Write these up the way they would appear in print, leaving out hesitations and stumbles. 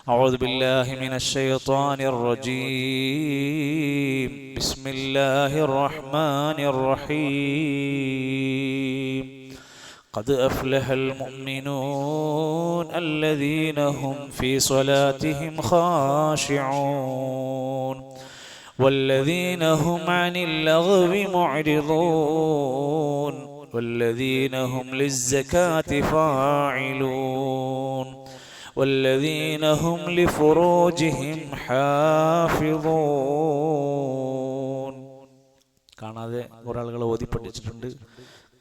أعوذ بالله من الشيطان الرجيم. بسم الله الرحمن الرحيم. قد أفلح المؤمنون الذين هم في صلاتهم خاشعون والذين هم عن اللغو معرضون والذين هم للزكاة فاعلون والذين هم لفروجهم حافظون. കാണാതെ കുറേ ആളുകൾ ഓതി പഠിച്ചിട്ടുണ്ട്,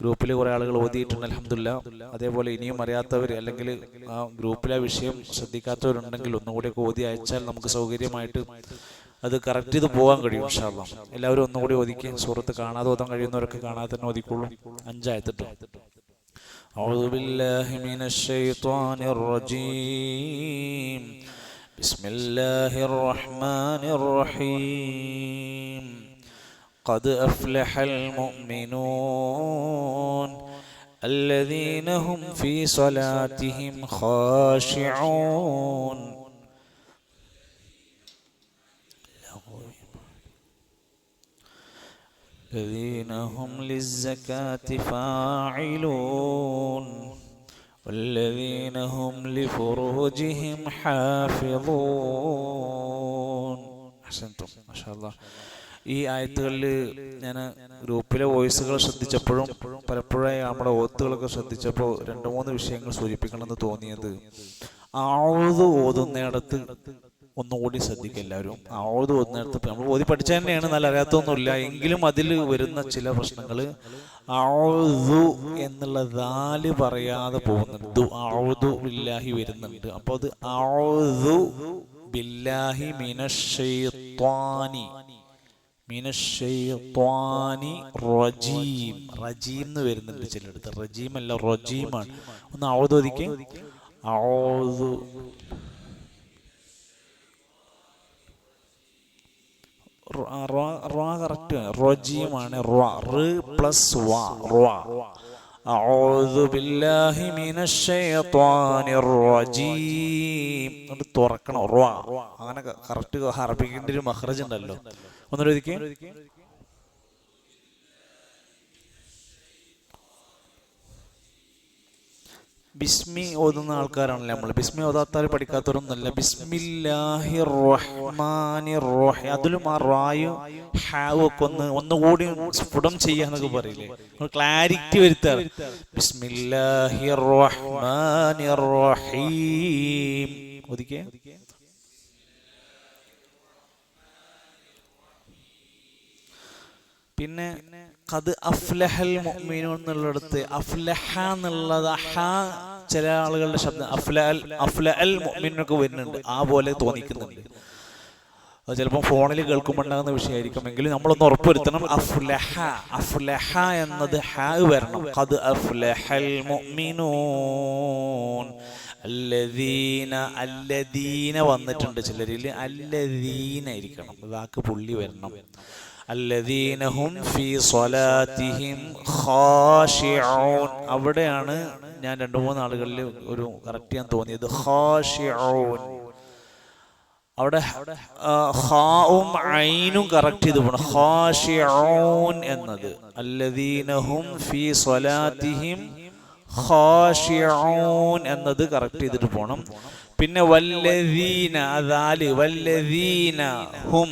ഗ്രൂപ്പിൽ കുറേ ആളുകൾ ഓതിയിട്ടുണ്ട് അൽഹംദുലില്ലാഹ്. അതേപോലെ ഇനിയും അറിയാത്തവർ അല്ലെങ്കിൽ ആ ഗ്രൂപ്പിലെ വിഷയം ശ്രദ്ധിക്കാത്തവരുണ്ടെങ്കിൽ ഒന്നുകൂടിയൊക്കെ ഓതി അയച്ചാൽ നമുക്ക് സൗകര്യമായിട്ട് അത് കറക്റ്റ് ചെയ്ത് പോകാൻ കഴിയും ഇൻഷാ അല്ലാഹ്. എല്ലാവരും ഒന്നുകൂടി ഓതിക്കുക. സൂറത്ത് കാണാതെ ഓതാൻ കഴിയുന്നവരൊക്കെ കാണാതെ തന്നെ ഓതിക്കോളൂ. 5 ആയത്തിട്ട്. أعوذ بالله من الشيطان الرجيم. بسم الله الرحمن الرحيم. قد أفلح المؤمنون الذين هم في صلاتهم خاشعون الذين هم للزكاة فاعلون والذين هم لفروجهم حافظون. أحسنتم ما شاء الله. ഈ ആയത്തുകളിൽ ഞാൻ ഗ്രൂപ്പിലെ വോയിസുകൾ ശ്രദ്ധിച്ചപ്പോഴും പലപ്പോഴായി നമ്മുടെ ഓത്തുകളൊക്കെ ശ്രദ്ധിച്ചപ്പോൾ 2-3 വിഷയങ്ങൾ സൂചിപ്പിക്കണമെന്ന് തോന്നിയത്. ഔദു ഓതുന്നിടത്ത് ഒന്നുകൂടി ശ്രദ്ധിക്കുക എല്ലാവരും. ഔദു ഓതുന്നിടത്ത് നമ്മൾ ഓതി പഠിച്ച തന്നെയാണ്, നല്ല അറിയാത്തൊന്നുമില്ല എങ്കിലും അതിൽ വരുന്ന ചില പ്രശ്നങ്ങൾ. ഔദു എന്നുള്ള ദാല് പറയാതെ പോകുന്നുണ്ട്, ഔദു ബില്ലാഹി വരുന്നുണ്ട്. അപ്പോൾ അത് ഔദു ബില്ലാഹി മിനശ്ശൈത്വാനി റജീം. റജീം എന്ന് വരുന്നുണ്ട് ചിലടത്ത്. റജീം അല്ല, റജീമാണ്. ഒന്ന് ഔദു ഓതിക്കേ. ഔദു കറക്റ്റ് റജീമാണ്. അഊദു ബില്ലാഹി മിനശ്ശൈത്വാനിർ റജീം. തുറക്കണം. അങ്ങനെ കറക്റ്റ് അറബിക്കിന്റെ ഒരു മഖ്റജ് ഉണ്ടല്ലോ. ഒന്നുകൂടി എഴുതിക്കേ. ബിസ്മി ഓതുന്ന ആൾക്കാരാണല്ലോ നമ്മൾ. ബിസ്മി ഓതാത്തവർ പഠിക്കാത്തവരൊന്നുമല്ല. ബിസ്മില്ലാഹിർ റഹ്മാനിർ റഹീം. അതിലും ആ റായും ഹാവും ഒക്കെ ഒന്നുകൂടി സ്ഫുടം ചെയ്യാന്നൊക്കെ പറയില്ലേ, ക്ലാരിറ്റി വരുത്താറ്. ബിസ്മില്ലാഹിർ റഹ്മാനിർ റഹീം ഓതിക്കേ. പിന്നെ ഖദ് അഫ്ലഹൽ മുഅ്മിനൂൻ എന്നുള്ളിടത്ത് അഫ്ലഹ എന്നുള്ളത് ചില ആളുകളുടെ ശബ്ദം അഫ്ലഅൽ മുഅ്മിനൂനൊക്കെ വരുന്നുണ്ട്, ആ പോലെ തോന്നിക്കുന്നുണ്ട്. അത് ചിലപ്പോൾ ഫോണിൽ കേൾക്കുമ്പോണ്ടാകുന്ന വിഷയമായിരിക്കും. എങ്കിലും നമ്മളൊന്ന് ഉറപ്പുവരുത്തണം. അഫ്ലഹ എന്നത് ഹാ വരണം. ഖദ് അഫ്ലഹൽ മുഅ്മിനൂൻ. അല്ലദീന വന്നിട്ടുണ്ട് ചിലരിൽ, അല്ലദീന ആയിരിക്കണം, വാക്ക് പുള്ളി വരണം. الذين هم في صلاتهم خاشعون. അവിടെയാണ് ഞാൻ 2-3 ആളുകളിൽ ഒരു കറക്റ്റ് ചെയ്യാൻ തോന്നിയത്. ഖാഷിഊൻ അവിടെ ഖാഉം ഐനും കറക്റ്റ് ചെയ്തു പോണം. ഖാഷിഊൻ എന്നത് الذين هم في صلاتهم ഖാഷിഊൻ എന്നത് കറക്റ്റ് ചെയ്തിട്ട് പോണം. പിന്നെ വല്ലദീന അദാല് വല്ലദീന ഹും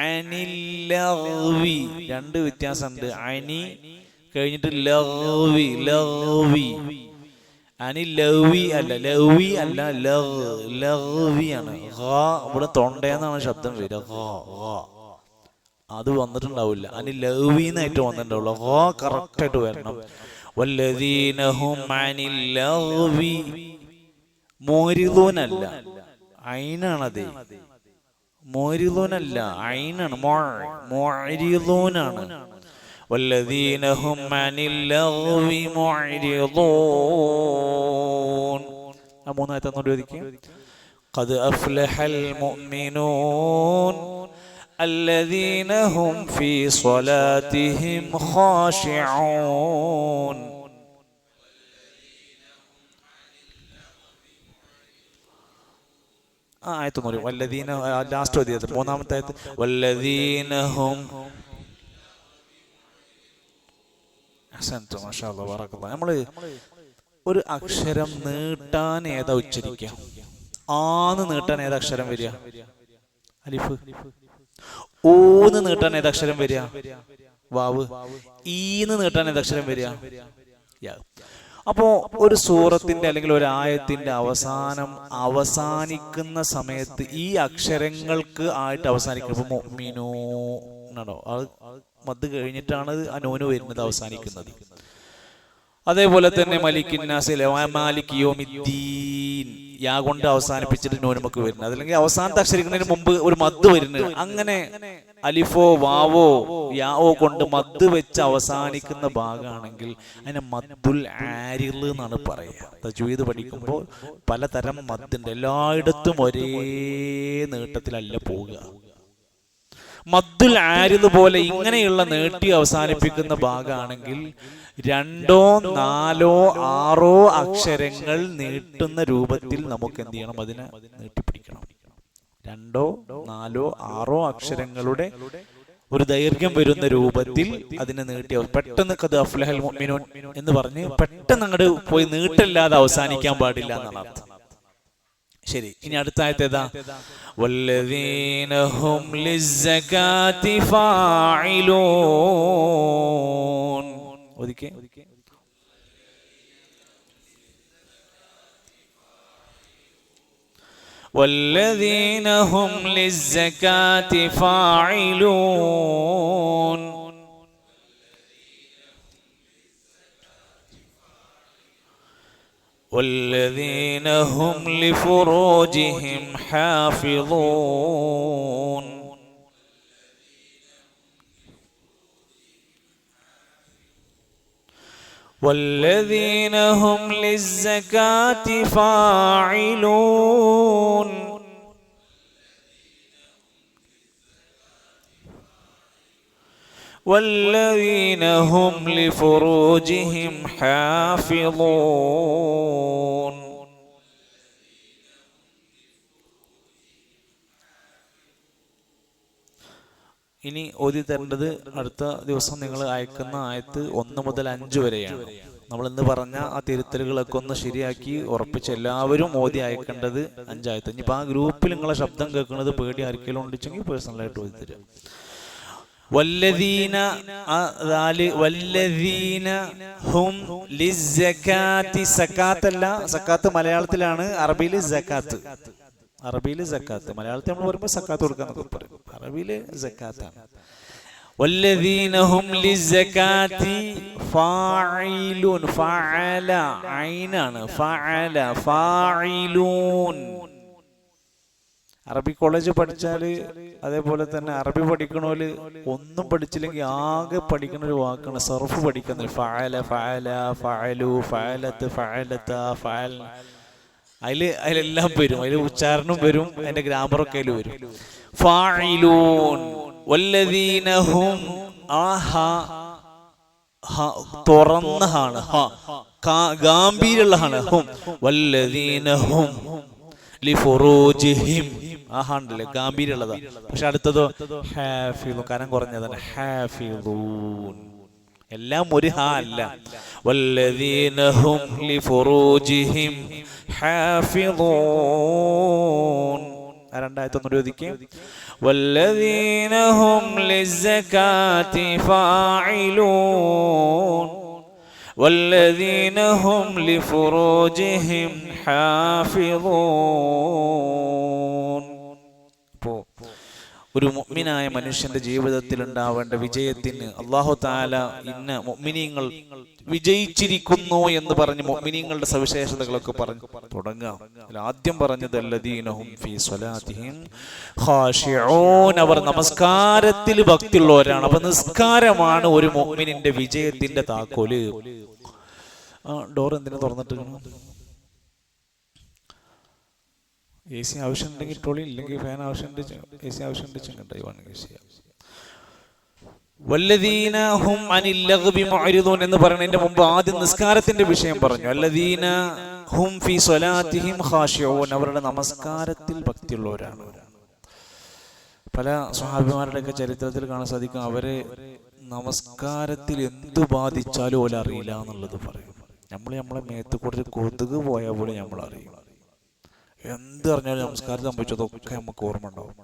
അനില്ലഗ്വി, 2 വ്യത്യാസമുണ്ട്. അനി കഴിഞ്ഞിട്ട് ലഗ്വി. അനില്ലഗ്വി അല്ല, ലഗ്വി അല്ല, ലഗ്വിയാണ്. ഇവിടെ തൊണ്ടയെന്നാണ് ശബ്ദം വരിക. അത് വന്നിട്ടുണ്ടാവില്ല. അനില്ലഗ്വി എന്നായിട്ട് വന്നിട്ടുണ്ടാവുള്ളൂ. കറക്റ്റ് ആയിട്ട് വരണം. വല്ലദീന ഹും അനില്ലഗ്വി. മോരിദൂനല്ല, ഐനാണത്. മോരിദൂനല്ല, ഐനാണ്. മോരിദൂനാണ്. വല്ലദീന ഹും അനിൽ ലഗ്വി മുഅ്രിദൂൻ. ആ 3 ആയത്ത് ഒന്നുകൂടി ഓതിക്കേ. ഖദ് അഫ്ലഹൽ മുഅ്മിനൂൻ الذين هم في صلاتهم خاشعون. ആയത്തൊന്നൂറ് വല്ലദീന ലാസ്റ്റ് ഓതിയത് മൂന്നാമത്തെ ആയത്ത് വല്ലദീനഹും മാഷാ അല്ലാഹ് ബറകല്ലാഹ്. നമ്മള് ഒരു അക്ഷരം നീട്ടാൻ ഏതാ ഉച്ചരിക്കുക? ആന്ന് നീട്ടാൻ ഏതാ അക്ഷരം വരിക? അലിഫ്. ഊന്ന് നീട്ടാൻ ഏതാ അക്ഷരം വരിക? വാവ്. ഈന്ന് നീട്ടാൻ ഏതാ അക്ഷരം വരിക? യാ. അപ്പോ ഒരു സൂറത്തിന്റെ അല്ലെങ്കിൽ ഒരു ആയത്തിന്റെ അവസാനിക്കുന്ന സമയത്ത് ഈ അക്ഷരങ്ങൾക്ക് ആയിട്ട് അവസാനിക്കുമ്പോൾ മുഅ്മിനൂ എന്നാണോ? അത് മദ് കഴിഞ്ഞിട്ടാണ് ആ നൂന് വരുന്നത്, അവസാനിക്കുന്നത്. അതേപോലെ തന്നെ മലിക്കിന്നാസ് മാലിക് യൗമിദ്ദീൻ യാ കൊണ്ട് അവസാനിപ്പിച്ചിട്ട് നൂന് നമുക്ക് വരുന്നത്, അതല്ലെങ്കിൽ അവസാനത്തെ അക്ഷരിക്കുന്നതിന് മുമ്പ് ഒരു മദ് വരുന്നത്. അങ്ങനെ അലിഫോ വാവോ യാവോ കൊണ്ട് മദ് വെച്ച് അവസാനിക്കുന്ന ഭാഗമാണെങ്കിൽ അതിനെ മദ്ദുൽ ആരിള് എന്നാണ് പറയുക. തജ്വീദ് പഠിക്കുമ്പോൾ പലതരം മദ്ദുണ്ട്, എല്ലായിടത്തും ഒരേ നീട്ടത്തിലല്ല പോവുക. മദ്ദുൽ ആരിദ് പോലെ ഇങ്ങനെയുള്ള നീട്ടി അവസാനിപ്പിക്കുന്ന ഭാഗമാണെങ്കിൽ 2, 4, 6 അക്ഷരങ്ങൾ നീട്ടുന്ന രൂപത്തിൽ നമുക്ക് എന്ത് ചെയ്യണം? അതിനെ നീട്ടിപ്പിടിക്കണം. 2, 4, 6 അക്ഷരങ്ങളുടെ ഒരു ദൈർഘ്യം വരുന്ന രൂപത്തിൽ അതിനെ നീട്ടി പെട്ടെന്ന് ഖദ് അഫ്ലഹൽ മുഅ്മിനൂൻ എന്ന് പറഞ്ഞ് പെട്ടെന്ന് അങ്ങോട്ട് പോയി നീട്ടല്ലാതെ അവസാനിക്കാൻ പാടില്ല എന്നാണ് അർത്ഥം. ശരി, ഇനി അടുത്ത ആയത്ത് ഏതാ? വല്ലദീന ഹും ലിസ്സകാത്തി ഫാഇലൂൻ. ഒതുക്കെ വല്ലദീന ഹും ലിസ്സകാത്തി ഫാഇലൂൻ. والذين هم لفروجهم حافظون. والذين هم للزكاة فاعلون. والذين هم لفروجهم حافظون. ഇനി ഓതി തരേണ്ടത് അടുത്ത ദിവസം നിങ്ങൾ അയക്കുന്ന ആയത്ത് 1 മുതൽ 5 വരെയാണ്. നമ്മൾ ഇന്ന് പറഞ്ഞ ആ തിരുത്തലുകളൊക്കെ ഒന്ന് ശരിയാക്കി ഉറപ്പിച്ച് എല്ലാവരും ഓതി അയക്കേണ്ടത് 5 ആയത്ത്. ഇനിയിപ്പോൾ ആ ഗ്രൂപ്പിൽ നിങ്ങളെ ശബ്ദം കേൾക്കുന്നത് പേടി ആർക്കെങ്കിലും ഉണ്ടെങ്കിൽ പേഴ്സണലായിട്ട് ഓതി തരിക. വല്ലദീന വല്ലദീന ഹും ലിസ്സകാത്തി. സക്കാത്തല്ല, സക്കാത്ത് മലയാളത്തിലാണ്, അറബിയിൽ സക്കാത്ത്. അറബിയിൽ സക്കാത്ത്, മലയാളത്തിൽ നമ്മൾ പറയുമ്പോൾ സക്കാത്ത് കൊടുക്കാന്നൊക്കെ പറയും, അറബിയിൽ സക്കാത്താണ്. വല്ലദീന ഹും ലിസ്സകാത്തി ഫാഇലൂൻ. ഫഅല ഐനാണ്, ഫഅല ഫാഇലൂൻ. അറബി കോളേജ് പഠിച്ചാൽ അതേപോലെ തന്നെ അറബി പഠിക്കണോല് ഒന്നും പഠിച്ചില്ലെങ്കിൽ ആകെ പഠിക്കുന്ന ഒരു വാക്കാണ് സർഫ് പഠിക്കുന്നത്. ഫഅല ഫഅല ഫഅലു ഫഅലത്ത് ഫഅലത ഫഅൽ. അതിലെല്ലാം വരും, അതിൽ ഉച്ചാരണം വരും, അതിന്റെ ഗ്രാമറൊക്കെ അതിൽ വരും. ഫാഇലൂൻ. വല്ലദീന ഹും തുറന്നതാണ്, ഗാംഭീര്യമുള്ളതാണ്. ഹും വല്ലദീന ഹും ലിഫുറൂജിഹിം. ആഹാണ്ടല്ലേ, ഗാംഭീര്യമുള്ളതാ. പക്ഷെ അടുത്തതോ ഹാഫിളൂൻ, കനം കുറഞ്ഞതാണ്, ഹാഫിളൂൻ. എല്ലാം ഒരു ഹാ അല്ല. വല്ലദീന ഹും ലിഫുറൂജിഹിം ഹാഫിളൂൻ. രണ്ടായിരത്തി ഒതുക്കി. വല്ലദീന ഹും ലിസ്സകാത്തി ഫാഇലൂൻ. والذين هم لفروجهم حافظون. ഒരു മുഅ്മിനായ മനുഷ്യന്റെ ജീവിതത്തിൽ ഉണ്ടാവേണ്ട വിജയത്തിന് അല്ലാഹു തആല ഇന്ന മുഅ്മിനീങ്ങൾ വിജയിച്ചിരിക്കുന്നു എന്ന് പറഞ്ഞ് മുഅ്മിനീങ്ങളുടെ സവിശേഷതകളൊക്കെ പറഞ്ഞു തുടങ്ങാം. ആദ്യം പറഞ്ഞത് അല്ലദീനഹും ഫീ സ്വലാത്തിഹിം ഖാശിഊൻ. അവർ നമസ്കാരത്തിൽ ഭക്തിയുള്ളവരാണ്. അപ്പൊ നിസ്കാരമാണ് ഒരു മുഅ്മിനിന്റെ വിജയത്തിന്റെ താക്കോല്. ഡോർ എന്തിനാ തുറന്നിട്ട്? AC ആവശ്യമുണ്ടെങ്കിൽ ഇട്ടോളി, ഇല്ലെങ്കിൽ ഫാൻ ആവശ്യമുണ്ട്, AC ആവശ്യമുണ്ട് ചെങ്കണ്ടായി വേണമെങ്കിൽ. വല്ലദീന ഹും അനിൽ ലഗ്ബി മുഅ്രിദൂൻ എന്ന് പറയുന്നതിന്റെ മുമ്പ് ആദ്യം നിസ്കാരത്തിന്റെ വിഷയം പറഞ്ഞു. വല്ലദീന ഹും ഫീ സ്വലാത്തിഹിം ഖാശിഊൻ, അവരുടെ നമസ്കാരത്തിൽ ഭക്തിയുള്ളവരാണ്. പല സ്വഹാബിമാരുടെയൊക്കെ ചരിത്രത്തിൽ കാണാൻ സാധിക്കും, അവരെ നമസ്കാരത്തിൽ എന്തു ബാധിച്ചാലും ഓല അറിയില്ല എന്നുള്ളത് പറയും. നമ്മളെ മേത്ത് കൂടെ ഒരു കൊതുക് പോയാൽ പോലും നമ്മൾ അറിയും. എന്ത് അറിഞ്ഞാലും നമസ്കാരം സംഭവിച്ചതൊക്കെ നമുക്ക് ഓർമ്മ ഉണ്ടാവും.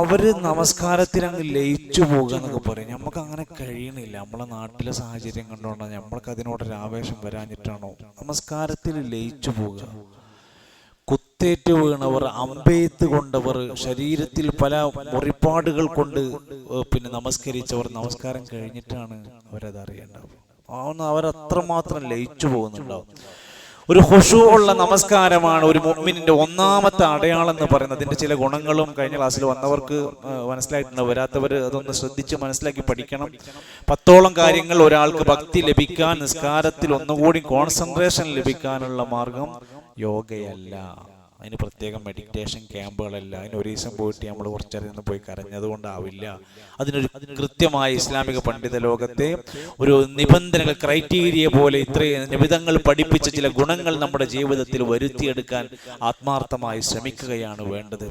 അവര് നമസ്കാരത്തിൽ അങ്ങ് ലയിച്ചു പോകുക എന്നൊക്കെ പറയും. നമുക്ക് അങ്ങനെ കഴിയണില്ല. നമ്മളെ നാട്ടിലെ സാഹചര്യം കണ്ടുകൊണ്ടോ നമ്മൾക്ക് അതിനോടൊരു ആവേശം വരാഞ്ഞിട്ടാണോ നമസ്കാരത്തിൽ ലയിച്ചു പോകുക. കുത്തേറ്റ് വീണവർ, അമ്പെയ്ത്ത് കൊണ്ടവർ, ശരീരത്തിൽ പല മുറിപ്പാടുകൾ കൊണ്ട് നമസ്കരിച്ചവർ നമസ്കാരം കഴിഞ്ഞിട്ടാണ് അവരത് അറിയേണ്ടത്. അവരത്രമാത്രം ലയിച്ചു പോകുന്നുണ്ടാവും. ഒരു ഖുശൂ ഉള്ള നമസ്കാരമാണ് ഒരു മുഅ്മിനിന്റെ ഒന്നാമത്തെ അടയാളം എന്ന് പറയുന്നത്. അതിന്റെ ചില ഗുണങ്ങളും കഴിഞ്ഞ ക്ലാസ്സിൽ വന്നവർക്ക് മനസ്സിലായിട്ടുണ്ട്. വരാത്തവർ അതൊന്ന് ശ്രദ്ധിച്ച് മനസ്സിലാക്കി പഠിക്കണം. 10ഓളം കാര്യങ്ങൾ ഒരാൾക്ക് ഭക്തി ലഭിക്കാൻ, നിസ്കാരത്തിൽ ഒന്നുകൂടി കോൺസെൻട്രേഷൻ ലഭിക്കാനുള്ള മാർഗം യോഗയല്ല. അതിന് പ്രത്യേകം മെഡിറ്റേഷൻ ക്യാമ്പുകളല്ല. അതിന് ഒരു ദിവസം പോയിട്ട് നമ്മൾ കുറച്ചറിയുന്ന പോയി കരഞ്ഞതുകൊണ്ടാവില്ല. അതിനൊരു കൃത്യമായ ഇസ്ലാമിക പണ്ഡിത ലോകത്തെ ഒരു നിബന്ധനകൾ, ക്രൈറ്റീരിയ പോലെ ഇത്രയും നിബിധങ്ങൾ പഠിപ്പിച്ച ചില ഗുണങ്ങൾ നമ്മുടെ ജീവിതത്തിൽ വരുത്തിയെടുക്കാൻ ആത്മാർത്ഥമായി ശ്രമിക്കുകയാണ് വേണ്ടത്.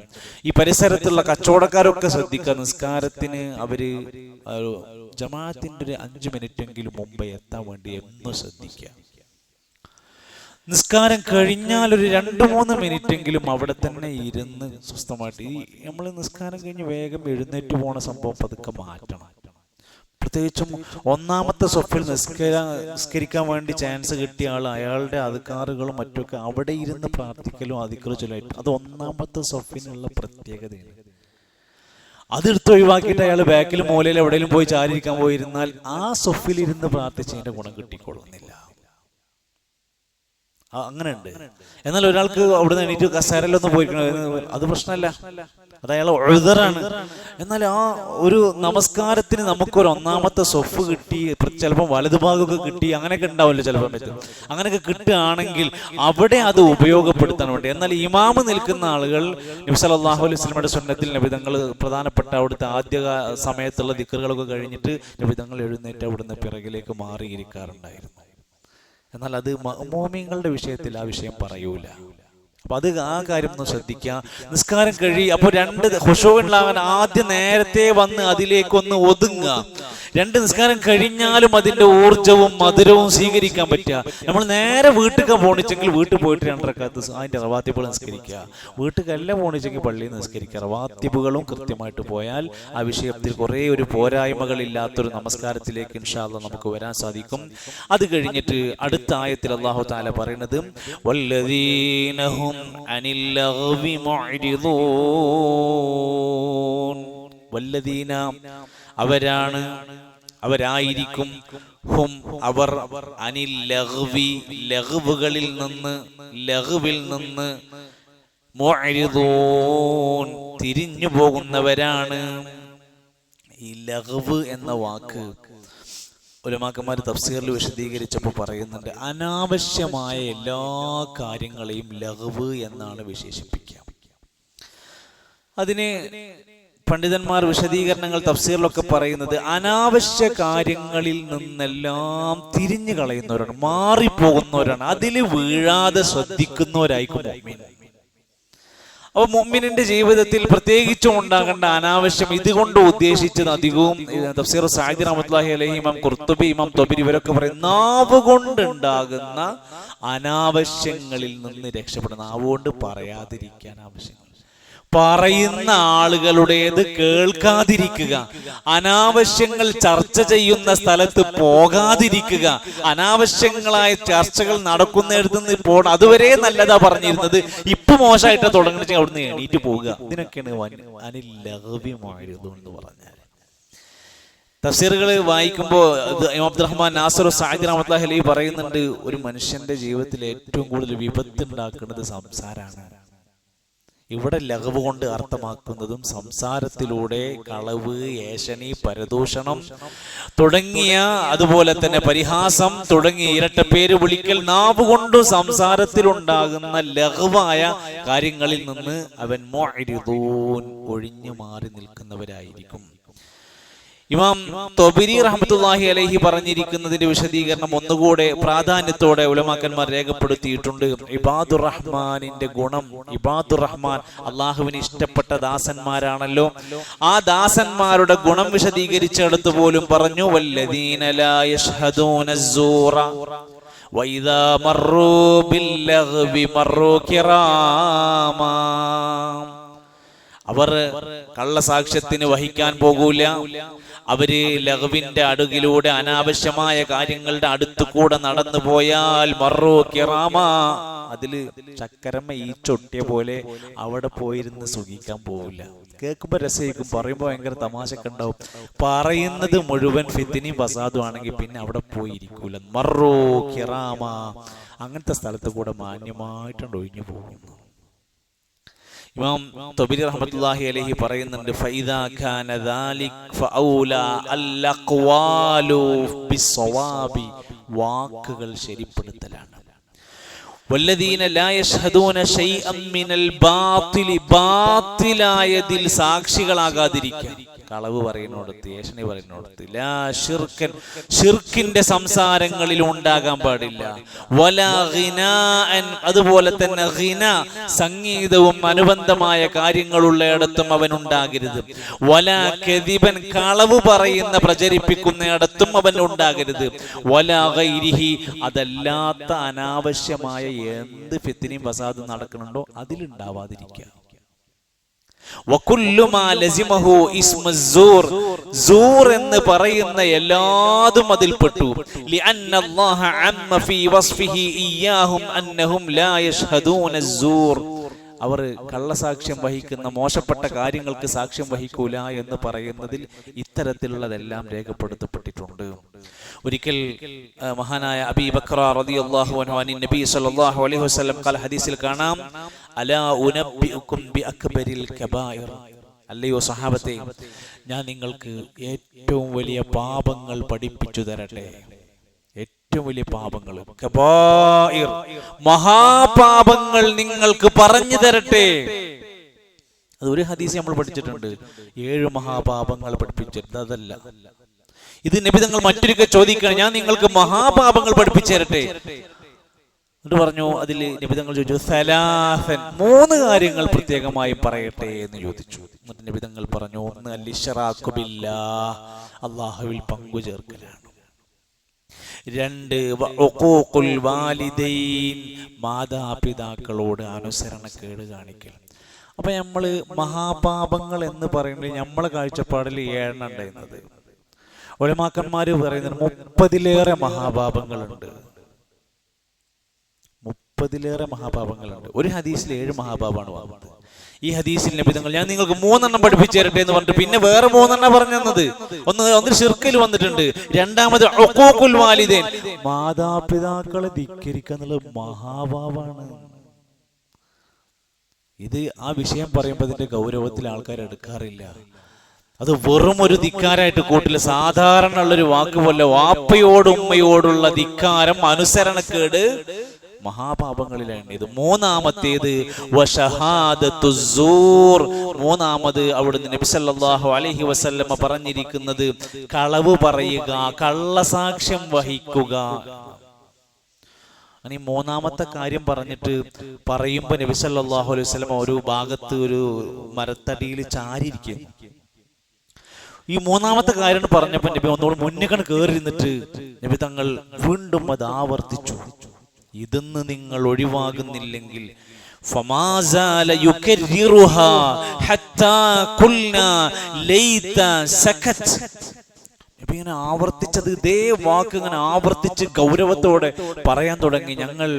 ഈ പരിസരത്തുള്ള കച്ചവടക്കാരൊക്കെ ശ്രദ്ധിക്കുക, നിസ്കാരത്തിന് അവര് ജമാഅത്തിന്റെ ഒരു 5 മിനിറ്റെങ്കിലും മുമ്പ് എത്താൻ വേണ്ടി എന്നും ശ്രദ്ധിക്കുക. നിസ്കാരം കഴിഞ്ഞാൽ ഒരു 2-3 മിനിറ്റെങ്കിലും അവിടെ തന്നെ ഇരുന്ന് സ്വസ്ഥമായിട്ട്. നമ്മൾ നിസ്കാരം കഴിഞ്ഞ് വേഗം എഴുന്നേറ്റ് പോണ സംഭവം പതുക്കെ മാറ്റണം. പ്രത്യേകിച്ചും ഒന്നാമത്തെ സ്വഫിൽ നിസ്കരിക്കാൻ വേണ്ടി ചാൻസ് കിട്ടിയ ആൾ, അയാളുടെ അദ്കാറുകളും മറ്റൊക്കെ അവിടെ ഇരുന്ന് പ്രാർത്ഥിക്കലും അതിക്ർ ചൊല്ലായിട്ട്, അത് ഒന്നാമത്തെ സ്വഫിനുള്ള പ്രത്യേകതയാണ്. അതെടുത്ത് ഒഴിവാക്കിയിട്ട് അയാൾ ബാക്കിൽ മൂലയിൽ എവിടെയെങ്കിലും പോയി ചാരിയിരിക്കാൻ പോയിരുന്നാൽ ആ സ്വഫിൽ ഇരുന്ന് പ്രാർത്ഥിച്ചതിന്റെ ഗുണം കിട്ടിക്കൊള്ളുന്നില്ല. അങ്ങനെയുണ്ട്. എന്നാൽ ഒരാൾക്ക് അവിടുന്ന് എണീറ്റ് കസേരയിലൊന്നും പോയിരിക്കണം, അത് പ്രശ്നമല്ല, അത് അയാൾ ഉഴുതറാണ്. എന്നാൽ ആ ഒരു നമസ്കാരത്തിന് നമുക്കൊരു ഒന്നാമത്തെ സ്വഫ് കിട്ടി, ചിലപ്പോൾ വലതുഭാഗമൊക്കെ കിട്ടി, അങ്ങനെയൊക്കെ ഉണ്ടാവില്ല ചിലപ്പോൾ. അങ്ങനെയൊക്കെ കിട്ടുകയാണെങ്കിൽ അവിടെ അത് ഉപയോഗപ്പെടുത്താൻ വേണ്ടി. എന്നാൽ ഇമാമ് നിൽക്കുന്ന ആളുകൾ നബി സല്ലല്ലാഹു അലൈഹി വസല്ലമയുടെ സുന്നത്തിൽ നബി തങ്ങൾ പ്രധാനപ്പെട്ട അവിടുത്തെ ആദ്യ സമയത്തുള്ള ദിക്റുകളൊക്കെ കഴിഞ്ഞിട്ട് നബി തങ്ങൾ എഴുന്നേറ്റ് അവിടുന്ന് പിറകിലേക്ക് മാറിയിരിക്കാറുണ്ടായിരുന്നു. എന്നാൽ അത് മഅ്മൂമീങ്ങളുടെ വിഷയത്തിൽ ആ വിഷയം പറയൂല. അപ്പൊ അത് ആ കാര്യം ഒന്ന് ശ്രദ്ധിക്കുക. നിസ്കാരം അപ്പൊ 2 ഖുശൂ ഉണ്ടാകാൻ ആദ്യം നേരത്തെ വന്ന് അതിലേക്കൊന്ന് ഒതുങ്ങുക. 2 നിസ്കാരം കഴിഞ്ഞാലും അതിന്റെ ഊർജവും മധുരവും സ്വീകരിക്കാൻ പറ്റുക. നമ്മൾ നേരെ വീട്ടിൽ പോണിച്ചെങ്കിൽ വീട്ടിൽ പോയിട്ട് 2 റക്അത്ത് അതിന്റെ റവാത്തിബുകൾ നിസ്കരിക്കുക. വീട്ടിലല്ല പോണിച്ചെങ്കിൽ പള്ളിയിൽ നിസ്കരിക്കുക. റവാത്തിബുകളും കൃത്യമായിട്ട് പോയാൽ ആ വിഷയത്തിൽ കുറേ ഒരു പോരായ്മകളില്ലാത്തൊരു നമസ്കാരത്തിലേക്ക് ഇൻഷാ അല്ലാഹ് നമുക്ക് വരാൻ സാധിക്കും. അത് കഴിഞ്ഞിട്ട് അടുത്ത ആയത്തിൽ അല്ലാഹു തആല പറയുന്നത് വല്ലദീനഹും അനിൽ ലഗ്വി മുഅ്രിദൂൻ. വല്ലദീന അവരാണ്, അവരായിരിക്കും, ഹും അവർ, അനിൽ ലഗ്വി ലഗ്വുകളിൽ നിന്ന്, ലഗ്വിൽ നിന്ന്, മുഅ്രിദൂൻ തിരിഞ്ഞു പോകുന്നവരാണ്. ഈ ലഗ്വ് എന്ന വാക്ക് ഉലമാക്കന്മാർ തഫ്സീറിൽ വിശദീകരിച്ചപ്പോൾ പറയുന്നുണ്ട്, അനാവശ്യമായ എല്ലാ കാര്യങ്ങളെയും ലഗ്വ് എന്നാണ് വിശേഷിപ്പിക്കുക. അതിന് പണ്ഡിതന്മാർ വിശദീകരണങ്ങൾ തഫ്സീറിലൊക്കെ പറയുന്നത് അനാവശ്യ കാര്യങ്ങളിൽ നിന്നെല്ലാം തിരിഞ്ഞു കളയുന്നവരാണ്, മാറിപ്പോകുന്നവരാണ്, അതിൽ വീഴാതെ ശ്രദ്ധിക്കുന്നവരായിരിക്കും മുഅ്മിൻ. അപ്പൊ മുഅ്മിനിന്റെ ജീവിതത്തിൽ പ്രത്യേകിച്ചും ഉണ്ടാകേണ്ട അനാവശ്യം, ഇതുകൊണ്ട് ഉദ്ദേശിച്ചത് അധികവും തഫ്സീർ സഅദി റഹ്മത്തുള്ളാഹി അലൈഹി, ഇമാം ഖുർത്തുബി, ഇമാം ത്വബരി ഇവരൊക്കെ പറയും, നാവ് കൊണ്ടുണ്ടാകുന്ന അനാവശ്യങ്ങളിൽ നിന്ന് രക്ഷപ്പെടുന്ന, നാവുകൊണ്ട് പറയാതിരിക്കാൻ ആവശ്യങ്ങൾ, പറയുന്ന ആളുകളുടേത് കേൾക്കാതിരിക്കുക, അനാവശ്യങ്ങൾ ചർച്ച ചെയ്യുന്ന സ്ഥലത്ത് പോകാതിരിക്കുക, അനാവശ്യങ്ങളായ ചർച്ചകൾ നടക്കുന്നിടത്ത് നിന്ന് പോകണം. അതുവരെ നല്ലതാ പറഞ്ഞിരുന്നത്, ഇപ്പൊ മോശമായിട്ട് തുടങ്ങി അവിടുന്ന് എണീറ്റ് പോവുക. ഇതിനൊക്കെയാണ് അനിൽ ലഗ്വി മുഅ്രിദൂൻ എന്ന് പറഞ്ഞാൽ. തഫ്സീറുകൾ വായിക്കുമ്പോൾ അബ്ദുറഹ്മാൻ നാസിർ സഅദി റഹ്മത്തുള്ളാഹി അലൈഹി പറയുന്നുണ്ട്, ഒരു മനുഷ്യന്റെ ജീവിതത്തിൽ ഏറ്റവും കൂടുതൽ വിപത്ത് ഉണ്ടാക്കുന്നത് സംസാരമാണ്. ഇവിടെ ലഗ്വ് കൊണ്ട് അർത്ഥമാക്കുന്നതും സംസാരത്തിലൂടെ കളവ്, ഏഷണി, പരദൂഷണം തുടങ്ങിയ, അതുപോലെ തന്നെ പരിഹാസം തുടങ്ങിയ ഇരട്ടപ്പേര് വിളിക്കൽ, നാവ് കൊണ്ട് സംസാരത്തിലുണ്ടാകുന്ന ലഗ്വായ കാര്യങ്ങളിൽ നിന്ന് അവൻ മുഅ്രിദൂൻ ഒഴിഞ്ഞു മാറി നിൽക്കുന്നവരായിരിക്കും. ഇമാം തൊബരി റഹ്മത്തുള്ളാഹി അലൈഹി പറഞ്ഞിരിക്കുന്നതിന്റെ വിശദീകരണം ഒന്നുകൂടെ പ്രാധാന്യത്തോടെ ഉലമാക്കന്മാർ രേഖപ്പെടുത്തിയിട്ടുണ്ട്. ഇബാദുർ റഹ്മാനിന്റെ ഗുണം, ഇബാദുർ റഹ്മാൻ അള്ളാഹുവിന് ഇഷ്ടപ്പെട്ട ദാസന്മാരാണല്ലോ. ആ ദാസന്മാരുടെ ഗുണം വിശദീകരിച്ചെടുത്ത് പോലും പറഞ്ഞു, വല്ലദീന ലാ യശ്ഹദൂന അസ്സൂറ വഇദാ മർറൂ ബില്ലഗ്വി മർറൂ കിറാമാ. അവർ കള്ളസാക്ഷ്യത്തിന് വഹിക്കാൻ പോകൂല. അവര് ലഗ്വിന്റെ അടുകിലൂടെ അനാവശ്യമായ കാര്യങ്ങളുടെ അടുത്തുകൂടെ നടന്നു പോയാൽ മർറൂ കിറാമ, അതില് ചക്കരമ്മ ഈ ചൊട്ടിയ പോലെ അവിടെ പോയിരുന്ന് സുഖിക്കാൻ പോവില്ല. കേൾക്കുമ്പോ രസമായിരിക്കും, പറയുമ്പോ ഭയങ്കര തമാശക്ക് ഉണ്ടാവും. പറയുന്നത് മുഴുവൻ ഫിത്തിനി ഫസാദും ആണെങ്കിൽ പിന്നെ അവിടെ പോയിരിക്കൂല. മർറൂ കിറാമ, അങ്ങനത്തെ സ്ഥലത്ത് കൂടെ മാന്യമായിട്ടുണ്ട് ഒഴിഞ്ഞു പോകുന്നു. ഇമാം തൊബരി റഹ്മത്തുള്ളാഹി അലൈഹി പറയുന്നുണ്ട്, ഫഇദാ കാന ദാലിക ഫഔലാ അൽഅഖ്വാലു ബിസ്സവാബി, വാക്കുകൾ ശരിപ്പെടുത്തലാണ്. വല്ലദീന ലാ യശ്ഹദൂന ശൈഅൻ മിനൽ ബാത്തിലി, ബാത്തിലായതിൽ സാക്ഷികളാകാതിരിക്കുക. കളവ് പറയുന്നിടത്ത്, ഏഷണി പറയുന്നിടത്ത്, ലാ ശിർക്കൻ, ശിർക്കിന്റെ സംസാരങ്ങളിൽ ഉണ്ടാകാൻ പാടില്ല. വലാ ഗിനാഅൻ, അതുപോലെ തന്നെ ഗിന, സംഗീതവും അനുബന്ധമായ കാര്യങ്ങളുള്ളയിടത്തും അവൻ ഉണ്ടാകരുത്. വലാ കദിബൻ, കളവ് പറയുന്ന പ്രചരിപ്പിക്കുന്നിടത്തും അവൻ ഉണ്ടാകരുത്. വലാ ഗൈരിഹി, അതല്ലാത്ത അനാവശ്യമായ എന്ത് ഫിത്നയും ഫസാദും നടക്കുന്നുണ്ടോ അതിലുണ്ടാവാതിരിക്കുക. സൂർ എന്ന് പറയുന്ന എല്ലാതും അതിൽപ്പെട്ടു. അവർ കള്ളസാക്ഷ്യം വഹിക്കുന്ന മോശപ്പെട്ട കാര്യങ്ങൾക്ക് സാക്ഷ്യം വഹിക്കൂല എന്ന് പറയുന്നതിൽ ഇത്തരത്തിലുള്ളതെല്ലാം രേഖപ്പെടുത്തപ്പെട്ടിട്ടുണ്ട്. ഒരിക്കൽ മഹാനായ അബീ ബക്ര റളിയല്ലാഹു അൻഹു അൻ നബി സല്ലല്ലാഹു അലൈഹി വസല്ലം ഖാല, ഹദീസിൽ കാണാം, അലാ ഉനബ്ബിഉകും ബിഅക്ബരിൽ കബായിർ, അല്ലയോ സഹാബത്തെ, ഞാൻ നിങ്ങൾക്ക് ഏറ്റവും വലിയ പാപങ്ങൾ പഠിപ്പിച്ചു തരട്ടെ. ഏറ്റവും വലിയ പാപങ്ങൾ, കബായിർ, മഹാപാപങ്ങൾ നിങ്ങൾക്ക് പറഞ്ഞു തരട്ടെ. അത് ഒരു ഹദീസ് നമ്മൾ പഠിച്ചിട്ടുണ്ട്, 7 മഹാപാപങ്ങൾ പഠിപ്പിച്ചിട്ടുണ്ട്. അതല്ല, ഇത് നബി തങ്ങൾ മറ്റൊരിക്കൽ ചോദിക്കണം, ഞാൻ നിങ്ങൾക്ക് മഹാപാപങ്ങൾ പഠിപ്പിച്ചു തരട്ടെ. എന്നിട്ട് പറഞ്ഞു, അതിൽ നബി തങ്ങൾ ചോദിച്ചു, സലാസൻ, 3 കാര്യങ്ങൾ പ്രത്യേകമായി പറയട്ടെ എന്ന് ചോദിച്ചു. എന്നിട്ട് നബി തങ്ങൾ പറഞ്ഞു, 1 അൽ-ഇശ്റാഖു ബില്ലാഹ്, അല്ലാഹുവിൽ പങ്കു ചേർക്കലാണ്. 2 വഉഖൂഖുൽ വാലിദൈൻ, മാതാപിതാക്കളോട് അനുസരണക്കേട് കാണിക്കൽ. അപ്പൊ നമ്മള് മഹാപാപങ്ങൾ എന്ന് പറയുന്നത് നമ്മളെ കാഴ്ചപ്പാടിൽ 7 ഉണ്ടായിരുന്നത്. ഉലമാക്കന്മാര് പറയുന്നത് 30-ലേറെ മഹാപാപങ്ങളുണ്ട്. 30-ലേറെ മഹാപാപങ്ങളുണ്ട്. ഒരു ഹദീസിൽ 7 മഹാപാപമാണ് വന്നത്. ഈ ഹദീസിൽ നബി തങ്ങൾ ഞാൻ നിങ്ങൾക്ക് 3 പഠിപ്പിച്ചു തരട്ടെ എന്ന് പറഞ്ഞിട്ട് പിന്നെ വേറെ 3 പറഞ്ഞു തന്നത്. ഒന്ന് ശിർക്കിൽ വന്നിട്ടുണ്ട്, രണ്ടാമത് ഉഖൂഖുൽ വാലിദൈൻ, മാതാപിതാക്കളെ ധിക്കരിക്കുക എന്നുള്ളത് മഹാപാപമാണ്. ഇത് ആ വിഷയം പറയുമ്പോൾ അതിന്റെ ഗൗരവത്തിൽ ആൾക്കാർ എടുക്കാറില്ല. അത് വെറും ഒരു ധിക്കാരായിട്ട് കൂട്ടില്ല. സാധാരണ ഉള്ളൊരു വാക്ക് പോലെ വാപ്പയോടും ഉമ്മയോടുള്ള ധിക്കാരം, അനുസരണക്കേട് മഹാപാപങ്ങളിലാണ് ഇത്. 3-മത്തേത് വശഹാദത്തുസ്സൂർ, 3-മത് അവിടുന്ന് നബി സല്ലല്ലാഹു അലൈഹി വസല്ലമ പറഞ്ഞിരിക്കുന്നത് കളവ് പറയുക, കള്ളസാക്ഷ്യം വഹിക്കുക. അങ്ങനെ 3-മത്തെ കാര്യം പറഞ്ഞിട്ട് പറയുമ്പോ നബി സല്ലല്ലാഹു അലൈഹി വസല്ലമ ഒരു ഭാഗത്ത് ഒരു മരത്തടിയിൽ ചാരിയിരിക്കും. ഈ 3-മത്തെ കാര്യം പറഞ്ഞപ്പോ നബി ഒന്നുകൂടെ മുന്നിൽ കയറി ഇരുന്നിട്ട് നബി തങ്ങൾ വീണ്ടും അത് ആവർത്തിച്ചു. ഇതെന്ന് നിങ്ങൾ ഒഴിവാകുന്നില്ലെങ്കിൽ ഫമാസാല യുകർരിറുഹാ ഹത്താ ഖുൽനാ ലൈത സകത്. നബി ഇങ്ങനെ ആവർത്തിച്ചത്, ഇതേ വാക്ക് ഇങ്ങനെ ആവർത്തിച്ച് ഗൗരവത്തോടെ പറയാൻ തുടങ്ങി. ഞങ്ങൾ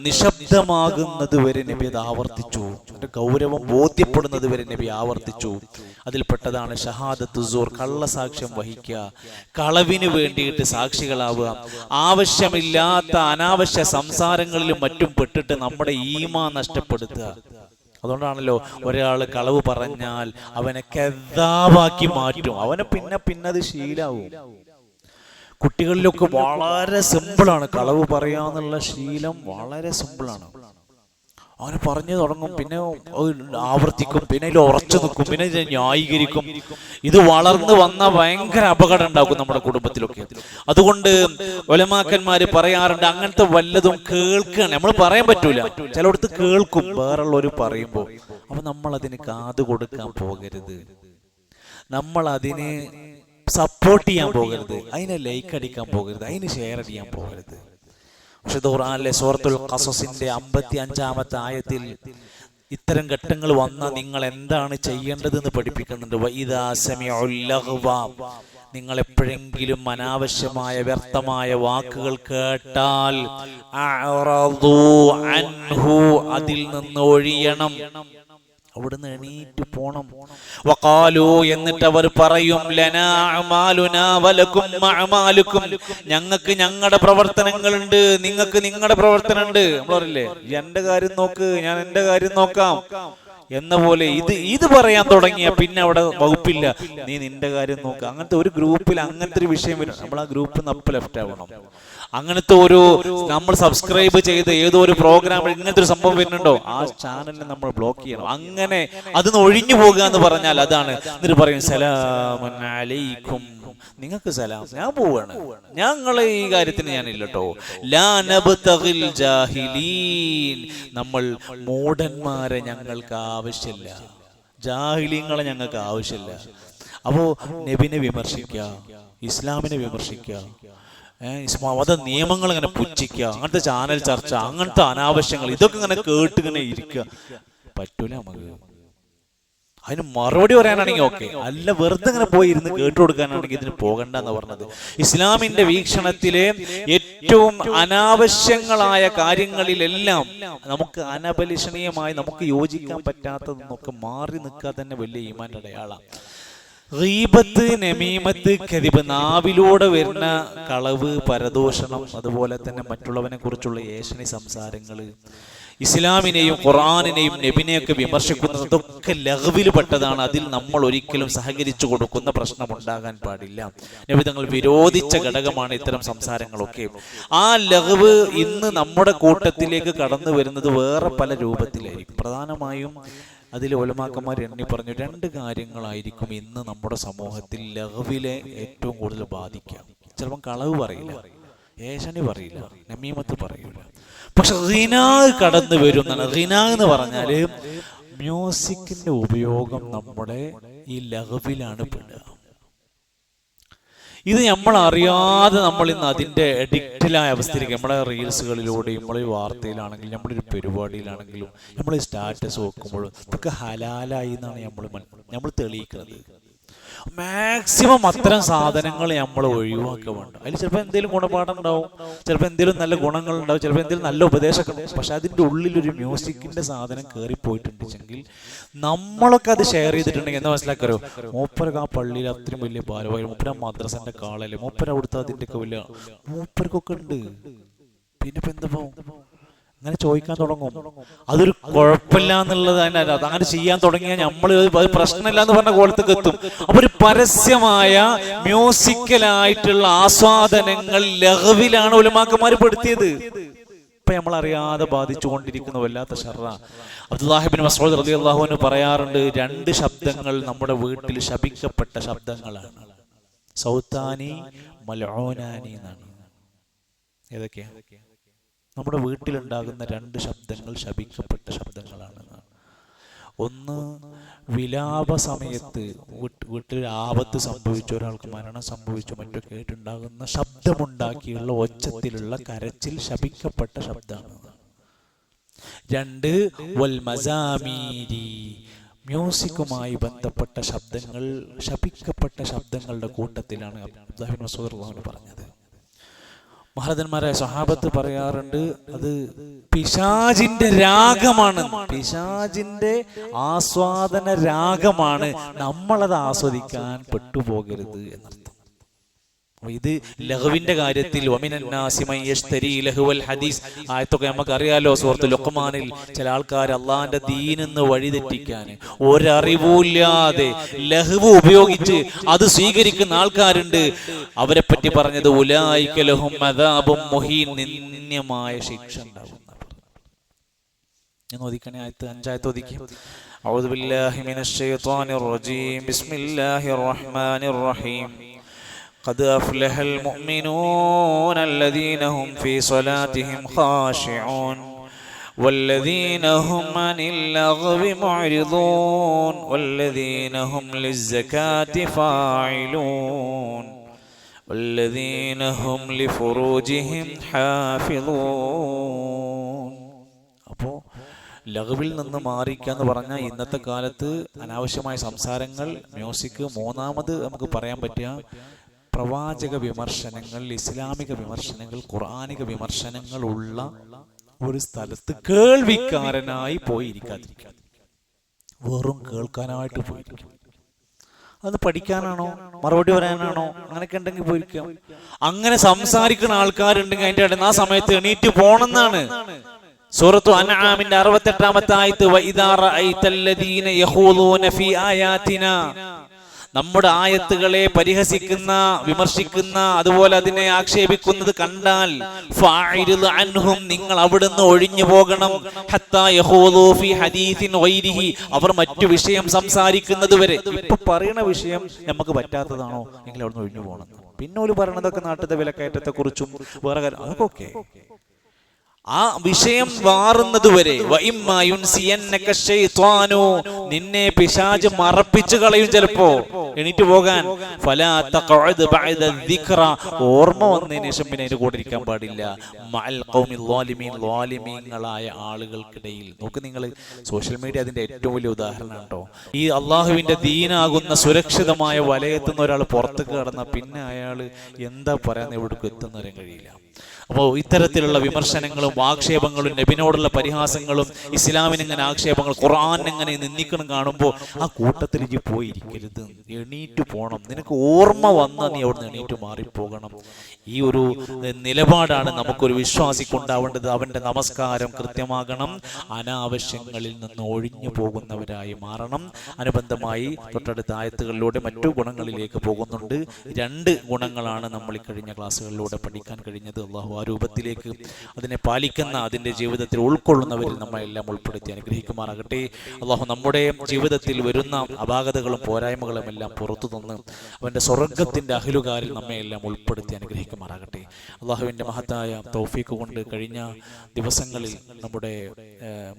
നിശബ്ദമാകുന്നത് വരെ നബി അത് ആവർത്തിച്ചു. അതിന്റെ ഗൗരവം ബോധ്യപ്പെടുന്നത് വരെ നബി ആവർത്തിച്ചു. അതിൽപ്പെട്ടതാണ് ഷഹാദത്തുസ്സൂർ, കള്ളസാക്ഷ്യം വഹിക്കുക, കളവിന് വേണ്ടിയിട്ട് സാക്ഷികളാവുക, ആവശ്യമില്ലാത്ത അനാവശ്യ സംസാരങ്ങളിലും മറ്റും പെട്ടിട്ട് നമ്മുടെ ഈമാൻ നഷ്ടപ്പെടുത്തുക. അതുകൊണ്ടാണല്ലോ ഒരാൾ കളവ് പറഞ്ഞാൽ അവനെ കെദ്ദാബാക്കി മാറ്റും. അവനെ പിന്നെ അത് ശീലാവും. കുട്ടികളിലൊക്കെ വളരെ സിമ്പിളാണ് കളവ് പറയാന്നുള്ള ശീലം, വളരെ സിമ്പിളാണ്. അവന് പറഞ്ഞു തുടങ്ങും, പിന്നെ ആവർത്തിക്കും, പിന്നെ ഇതിൽ ഉറച്ചു നിൽക്കും, പിന്നെ ഇതിനെ ന്യായീകരിക്കും. ഇത് വളർന്നു വന്ന ഭയങ്കര അപകടം ഉണ്ടാക്കും നമ്മുടെ കുടുംബത്തിലൊക്കെ. അതുകൊണ്ട് ഉലമാക്കന്മാര് പറയാറുണ്ട്, അങ്ങനത്തെ വല്ലതും കേൾക്കുകയാണ്, നമ്മൾ പറയാൻ പറ്റൂല, ചിലയിടത്ത് കേൾക്കും വേറുള്ളവർ പറയുമ്പോ, അപ്പൊ നമ്മൾ അതിന് കാത് കൊടുക്കാൻ പോകരുത്, നമ്മൾ അതിന് സപ്പോർട്ട് ചെയ്യാൻ പോകരുത്, അതിനെ ലൈക്ക് അടിക്കാൻ പോകരുത്, അതിന് ഷെയർ അടിക്കാൻ പോകരുത്. പക്ഷെ ഖുർആനിലെ സൂറത്തുൽ ഖസസിന്റെ 55-ാമത്തെ ആയത്തിൽ ഇത്തരം ഘട്ടങ്ങൾ വന്നാൽ നിങ്ങൾ എന്താണ് ചെയ്യേണ്ടതെന്ന് പഠിപ്പിക്കുന്നുണ്ട്. വഇദാ സമിഉൽ ലഗ്വ, നിങ്ങൾ എപ്പോഴെങ്കിലും അനാവശ്യമായ വ്യർത്ഥമായ വാക്കുകൾ കേട്ടാൽ അഅറദൂ അൻഹു, അതിൽ നിന്ന് ഒഴിയണം, അവിടുന്ന് എണീറ്റ് പോണം. വഖാലു, എന്നിട്ട് അവർ പറയും, ലനാ അഅമാലുനാ വലക്കും അഅമാലുക്കും, ഞങ്ങൾക്ക് ഞങ്ങളുടെ പ്രവർത്തനങ്ങളുണ്ട്, നിങ്ങൾക്ക് നിങ്ങളുടെ പ്രവർത്തനമുണ്ട്. നമ്മൾ പറയില്ലേ, എന്റെ കാര്യം നോക്ക്, ഞാൻ എന്റെ കാര്യം നോക്കാം എന്ന പോലെ ഇത് പറയാൻ തുടങ്ങിയ പിന്നെ അവിടെ വകുപ്പില്ല, നീ നിന്റെ കാര്യം നോക്ക. അങ്ങനത്തെ ഒരു ഗ്രൂപ്പിൽ അങ്ങനത്തെ ഒരു വിഷയം വരും, നമ്മൾ ആ ഗ്രൂപ്പ് നപ്പ് ലെഫ്റ്റ് ആവണം. അങ്ങനത്തെ ഒരു നമ്മൾ സബ്സ്ക്രൈബ് ചെയ്ത് ഏതോ ഒരു പ്രോഗ്രാമിൽ ഇങ്ങനത്തെ ഒരു സംഭവം വരുന്നുണ്ടോ, ആ ചാനലിനെ നമ്മൾ ബ്ലോക്ക് ചെയ്യണം. അങ്ങനെ അതിന്ന് ഒഴിഞ്ഞു പോകുക എന്ന് പറഞ്ഞാൽ അതാണ്. എന്നിട്ട് പറയും, സലാമുൻ അലൈക്കും, നിങ്ങൾക്ക് സലാം, ഞാൻ പോവാണ്, ഞങ്ങളെ ഈ കാര്യത്തിന് ഞാനില്ലട്ടോ. ലാ നബ്തഗിൽ ജാഹിലീൻ, നമ്മൾ മൂഢന്മാരെ ഞങ്ങൾക്ക് ആവശ്യമില്ല, ജാഹിലീങ്ങളെ ഞങ്ങൾക്ക് ആവശ്യമില്ല. അപ്പോ നബിനെ വിമർശിക്കുക, ഇസ്ലാമിനെ വിമർശിക്കുക, മത നിയമങ്ങൾ ഇങ്ങനെ പുച്ഛിക്കുക, അങ്ങനത്തെ ചാനൽ ചർച്ച, അങ്ങനത്തെ അനാവശ്യങ്ങൾ, ഇതൊക്കെ ഇങ്ങനെ കേട്ടിങ്ങനെ ഇരിക്കുക പറ്റൂല നമുക്ക്. അതിന് മറുപടി പറയാനാണെങ്കിൽ ഓക്കെ, അല്ല വെറുതെ ഇങ്ങനെ പോയി ഇരുന്ന് കേട്ടു കൊടുക്കാനാണെങ്കിൽ ഇതിന് പോകണ്ട എന്ന് പറഞ്ഞത്. ഇസ്ലാമിന്റെ വീക്ഷണത്തിലെ ഏറ്റവും അനാവശ്യങ്ങളായ കാര്യങ്ങളിലെല്ലാം നമുക്ക് അനബലിഷണീയമായി നമുക്ക് യോജിക്കാൻ പറ്റാത്തതെന്നൊക്കെ മാറി നിൽക്കുക തന്നെ വലിയ ഈമാന്റെ അടയാളാണ്. ഗീബത്ത്, നമീമത്ത്, കദിബ്, നാവിലൂടെ വരുന്ന കളവ്, പരദൂഷണം, അതുപോലെ തന്നെ മറ്റുള്ളവനെ കുറിച്ചുള്ള ഏഷണി സംസാരങ്ങള്, ഇസ്ലാമിനെയും ഖുർആനിനെയും നബിനെയൊക്കെ വിമർശിക്കുന്നതൊക്കെ ലഗ്വിൽ പെട്ടതാണ്. അതിൽ നമ്മൾ ഒരിക്കലും സഹകരിച്ചു കൊടുക്കുന്ന പ്രശ്നം ഉണ്ടാകാൻ പാടില്ല. നബി തങ്ങൾ വിരോധിച്ച ഘടകമാണ് ഇത്തരം സംസാരങ്ങളൊക്കെ. ആ ലഗ്വ് ഇന്ന് നമ്മുടെ കൂട്ടത്തിലേക്ക് കടന്നു വരുന്നത് വേറെ പല രൂപത്തിലായിരിക്കും. പ്രധാനമായും അതിൽ ഉലമാക്കന്മാർ എണ്ണി പറഞ്ഞു, 2 കാര്യങ്ങളായിരിക്കും ഇന്ന് നമ്മുടെ സമൂഹത്തിൽ ലഗ്വിലെ ഏറ്റവും കൂടുതൽ ബാധിക്കുക. ചിലപ്പം കളവ് പറയില്ല, ഏഷണി പറയില്ല, നമീമത്ത് പറയൂല, പക്ഷെ ഗിനാഹ് കടന്നു വരും. ഗിനാഹ് എന്ന് പറഞ്ഞാല് മ്യൂസിക്കിന്റെ ഉപയോഗം നമ്മുടെ ഈ ലഗ്വിലാണ് പെടുക. ഇത് നമ്മൾ അറിയാതെ നമ്മൾ ഇന്ന് അതിന്റെ അഡിക്റ്റിലായ അവസ്ഥയിലേക്ക്, നമ്മളെ റീൽസുകളിലൂടെയും നമ്മളെ വാർത്തയിലാണെങ്കിലും നമ്മളൊരു പരിപാടിയിലാണെങ്കിലും നമ്മൾ സ്റ്റാറ്റസ് നോക്കുമ്പോഴും ഇതൊക്കെ ഹലാലായി എന്നാണ് നമ്മൾ തെളിയിക്കുന്നത്. മാക്സിമം അത്തരം സാധനങ്ങൾ നമ്മൾ ഒഴിവാക്കുക വേണ്ട. അതിൽ ചിലപ്പോൾ എന്തെങ്കിലും ഗുണപാഠം ഉണ്ടാവും, ചിലപ്പോൾ എന്തെങ്കിലും നല്ല ഗുണങ്ങൾ ഉണ്ടാവും, ചിലപ്പോൾ എന്തെങ്കിലും നല്ല ഉപദേശമൊക്കെ ഉണ്ടാവും. പക്ഷെ അതിൻ്റെ ഉള്ളിലൊരു മ്യൂസിക്കിന്റെ സാധനം കയറിപ്പോയിട്ടുണ്ടെങ്കിൽ നമ്മളൊക്കെ അത് ഷെയർ ചെയ്തിട്ടുണ്ടെങ്കിൽ എന്താ മനസ്സിലാക്കാരോ, മൂപ്പരൊക്കെ ആ പള്ളിയിൽ അത്രയും വലിയ ഭാരവാഹി, മൂപ്പര മദ്രസന്റെ കാളല്ലേ, മൂപ്പര അവിടുത്തെ അതിൻ്റെയൊക്കെ വലിയ മൂപ്പർക്കൊക്കെ ഉണ്ട്, പിന്നെ ഇപ്പൊ എന്താ അങ്ങനെ ചോദിക്കാൻ തുടങ്ങും. അതൊരു കുഴപ്പമില്ല എന്നുള്ളത് അങ്ങനെ ചെയ്യാൻ തുടങ്ങിയാൽ നമ്മൾ അത് പ്രശ്നമില്ല എന്ന് പറഞ്ഞ കോലത്തേക്ക് എത്തും. അപ്പൊ ഒരു പരസ്യമായ മ്യൂസിക്കലായിട്ടുള്ള ആസ്വാദനങ്ങൾ ലഗ്വിലാണ് ഉലമാക്കന്മാർ പെടുത്തിയത്. ഇപ്പൊ നമ്മൾ അറിയാതെ ബാധിച്ചുകൊണ്ടിരിക്കുന്ന വല്ലാത്ത ഷർറ. അബ്ദുല്ലാഹി ഇബ്നു മസ്ഊദ് റളിയല്ലാഹു അൻഹു പറയാറുണ്ട്, 2 ശബ്ദങ്ങൾ നമ്മുടെ വീട്ടിൽ ശപിക്കപ്പെട്ട ശബ്ദങ്ങളാണ്. സൗത്താനി, മൽഊനാനി എന്നാണ്. ഏതൊക്കെയാ? നമ്മുടെ വീട്ടിലുണ്ടാകുന്ന 2 ശബ്ദങ്ങൾ ശപിക്കപ്പെട്ട ശബ്ദങ്ങളാണ്. ഒന്ന്, വിലാപ സമയത്ത് വീട്ടിൽ ആപത്ത് സംഭവിച്ചു, ഒരാൾക്ക് മരണം സംഭവിച്ചു, മറ്റൊക്കെ ആയിട്ടുണ്ടാകുന്ന ശബ്ദമുണ്ടാക്കിയുള്ള ഒച്ചത്തിലുള്ള കരച്ചിൽ ശപിക്കപ്പെട്ട ശബ്ദമാണ്. 2, വൽ മസാമീരി, മ്യൂസിക്കുമായി ബന്ധപ്പെട്ട ശബ്ദങ്ങൾ ശപിക്കപ്പെട്ട ശബ്ദങ്ങളുടെ കൂട്ടത്തിലാണ് അബ്ദുല്ലാഹി ഇബ്നു മസ്ഊദ് റളിയല്ലാഹു അൻഹു പറഞ്ഞത്. മഹാരഥന്മാരായ സ്വഹാബത്ത് പറയാറുണ്ട്, അത് പിശാചിന്റെ രാഗമാണ്, പിശാചിന്റെ ആസ്വാദന രാഗമാണ്, നമ്മളത് ആസ്വദിക്കാൻ പെട്ടുപോകരുത് എന്നർത്ഥം. ഇത് ലഹുവിന്റെ കാര്യത്തിൽ ആയത്തൊക്കെ നമുക്ക് അറിയാലോ. സൂറത്തുൽ ലുഖ്മാനിൽ ചില ആൾക്കാർ അള്ളാഹിന്റെ ദീനിന്ന് വഴിതെറ്റിക്കാൻ ഒരറിവുമില്ലാതെ ലഹ്വ് ഉപയോഗിച്ച് അത് സ്വീകരിക്കുന്ന ആൾക്കാരുണ്ട്. അവരെ പറ്റി പറഞ്ഞത് ഉലൈക ലഹും അദാബും മുഹീൻ, നിന്ദ്യമായ ശിക്ഷ ഉണ്ടാകും. ഞാൻ ഓദിക്കണേ ആയത്ത് 5 ആയത്ത് ഓദിക്കും. അഊദു ബില്ലാഹി മിനശ് ശൈത്വാനിർ റജീം. ബിസ്മില്ലാഹിർ റഹ്മാനിർ റഹീം. ഖദ് അഫ്ലഹൽ മുഅ്മിനൂന അല്ലദീന ഹും ഫീ സ്വലാത്തിഹിം ഖാശിഊൻ والذين هم عن اللغو معرضون والذين هم للزكاة فاعلون والذين هم لفروجهم حافظون. അപ്പോൾ ലഘുവിൽ നിന്ന് മാറിക്കുക എന്ന് പറഞ്ഞാൽ ഇന്നത്തെ കാലത്ത് അനാവശ്യമായ സംസാരങ്ങൾ, മ്യൂസിക്, മൂന്നാമത് നമുക്ക് പറയാൻ പറ്റുക പ്രവാചക വിമർശനങ്ങൾ, ഇസ്ലാമിക വിമർശനങ്ങൾ, ഖുർആനിക വിമർശനങ്ങൾ ഉള്ള ഒരു സ്ഥലത്ത് കേൾവിക്കാരനായി പോയിരിക്കാതിരിക്കുക, വെറും കേൾക്കാനായിട്ട് പോയിരിക്കും. അത് പഠിക്കാനാണോ, മറുപടി പറയാനാണോ, അങ്ങനെയൊക്കെ ഉണ്ടെങ്കിൽ പോയിരിക്കാം. അങ്ങനെ സംസാരിക്കുന്ന ആൾക്കാരുണ്ടെങ്കിൽ അതിന്റെ ഇടയിൽ ആ സമയത്ത് എണീറ്റ് പോണെന്നാണ്. സൂറത്തു അൻആമിന്റെ 68-ാമത്തെ ആയത്ത്, വഇദാ റഅയ്തല്ലദീന യഖൂലൂന ഫീ ആയാതിനാ, നമ്മുടെ ആയത്തുകളെ പരിഹസിക്കുന്ന, വിമർശിക്കുന്ന, അതുപോലെ അതിനെ ആക്ഷേപിക്കുന്നത് കണ്ടാൽ ഫഅരിദ് അൻഹും, നിങ്ങൾ അവിടുന്ന് ഒഴിഞ്ഞു പോകണം. ഹത്താ യഖൂലൂ ഫീ ഹദീസിൻ ഗൈരിഹി, അവർ മറ്റു വിഷയം സംസാരിക്കുന്നത് വരെ. ഇപ്പൊ പറയുന്ന വിഷയം നമുക്ക് പറ്റാത്തതാണോ എങ്കിൽ അവിടുന്ന് ഒഴിഞ്ഞു പോകണം. പിന്നെ ഒരു പറയണതൊക്കെ നാട്ടിലെ വിലക്കയറ്റത്തെ കുറിച്ചും വേറെ കാര്യം, അതൊക്കെ ആ വിഷയം മാറുന്നത് വരെ. നിന്നെ പിശാച് മറപ്പിച്ചു കളയും ചിലപ്പോ എണീറ്റ് പോകാൻ. ഓർമ്മ വന്നതിന് ശേഷം പിന്നെ അതിന്റെ കൂടെ ഇരിക്കാൻ പാടില്ല. ളായ ആളുകൾക്കിടയിൽ നോക്ക്, നിങ്ങൾ സോഷ്യൽ മീഡിയ അതിന്റെ ഏറ്റവും വലിയ ഉദാഹരണം കേട്ടോ. ഈ അള്ളാഹുവിന്റെ ദീനാകുന്ന സുരക്ഷിതമായ വലയത്തിൽ നിന്ന് ഒരാൾ പുറത്തേക്ക് കടന്ന പിന്നെ അയാൾ എന്താ പറയാന്ന് എവിടേക്കും എത്തുന്നവരെ കഴിയില്ല. അപ്പോൾ ഇത്തരത്തിലുള്ള വിമർശനങ്ങളും ആക്ഷേപങ്ങളും, നബിനോടുള്ള പരിഹാസങ്ങളും, ഇസ്ലാമിനിങ്ങനെ ആക്ഷേപങ്ങൾ, ഖുർആനിങ്ങനെ നിന്ദിക്കണം കാണുമ്പോൾ ആ കൂട്ടത്തിൽ ഇജ്ജ് പോയിരിക്കരുത്, എണീറ്റ് പോകണം. നിനക്ക് ഓർമ്മ വന്നാൽ നീ അവിടുന്ന് എണീറ്റ് മാറിപ്പോകണം. ഈ ഒരു നിലപാടാണ് നമുക്കൊരു വിശ്വാസിക്കുണ്ടാവേണ്ടത്. അവന്റെ നമസ്കാരം കൃത്യമാകണം, അനാവശ്യങ്ങളിൽ നിന്ന് ഒഴിഞ്ഞു പോകുന്നവരായി മാറണം. അനുബന്ധമായി തൊട്ടടുത്ത ആയത്തുകളിലൂടെ മറ്റു ഗുണങ്ങളിലേക്ക് പോകുന്നുണ്ട്. 2 ഗുണങ്ങളാണ് നമ്മൾ ഈ കഴിഞ്ഞ ക്ലാസ്സുകളിലൂടെ പഠിക്കാൻ കഴിഞ്ഞത്. അള്ളാഹു ആ രൂപത്തിലേക്ക് അതിനെ പാലിക്കുന്ന, അതിൻ്റെ ജീവിതത്തിൽ ഉൾക്കൊള്ളുന്നവരിൽ നമ്മളെല്ലാം ഉൾപ്പെടുത്തി അനുഗ്രഹിക്കുമാറാകട്ടെ. അള്ളാഹു നമ്മുടെ ജീവിതത്തിൽ വരുന്ന അപാകതകളും പോരായ്മകളും എല്ലാം പുറത്തു തന്ന് അവൻ്റെ സ്വർഗത്തിൻ്റെ അഹ്ലുകാരിൽ നമ്മെ എല്ലാം ഉൾപ്പെടുത്തി അനുഗ്രഹിക്കുമാറാകട്ടെ. അള്ളാഹുവിൻ്റെ മഹത്തായ തൗഫീഖ് കൊണ്ട് കഴിഞ്ഞ ദിവസങ്ങളിൽ നമ്മുടെ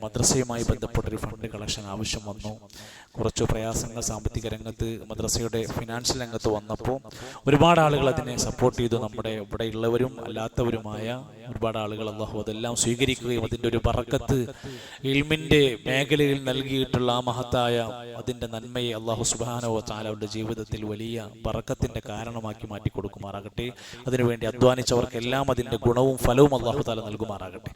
മദ്രസയുമായി ബന്ധപ്പെട്ടൊരു ഫണ്ട് കളക്ഷൻ ആവശ്യം വന്നു. കുറച്ച് പ്രയാസങ്ങൾ സാമ്പത്തിക രംഗത്ത്, മദ്രസയുടെ ഫിനാൻഷ്യൽ രംഗത്ത് വന്നപ്പോൾ ഒരുപാട് ആളുകൾ അതിനെ സപ്പോർട്ട് ചെയ്തു. നമ്മുടെ ഇവിടെ ഉള്ളവരും അല്ലാത്തവരുമായ ഒരുപാട് ആളുകൾ അള്ളാഹു അതെല്ലാം സ്വീകരിക്കുകയും അതിൻ്റെ ഒരു ബറക്കത്ത് ഇൽമിൻ്റെ മേഖലയിൽ നൽകിയിട്ടുള്ള ആ മഹത്തായ അതിൻ്റെ നന്മയെ അള്ളാഹു സുബ്ഹാനഹു വ തആല അവരുടെ ജീവിതത്തിൽ വലിയ ബറക്കത്തിൻ്റെ കാരണമാക്കി മാറ്റി കൊടുക്കുമാറാകട്ടെ. അതിനുവേണ്ടി അധ്വാനിച്ചവർക്കെല്ലാം അതിൻ്റെ ഗുണവും ഫലവും അള്ളാഹു തആല നൽകുമാറാകട്ടെ.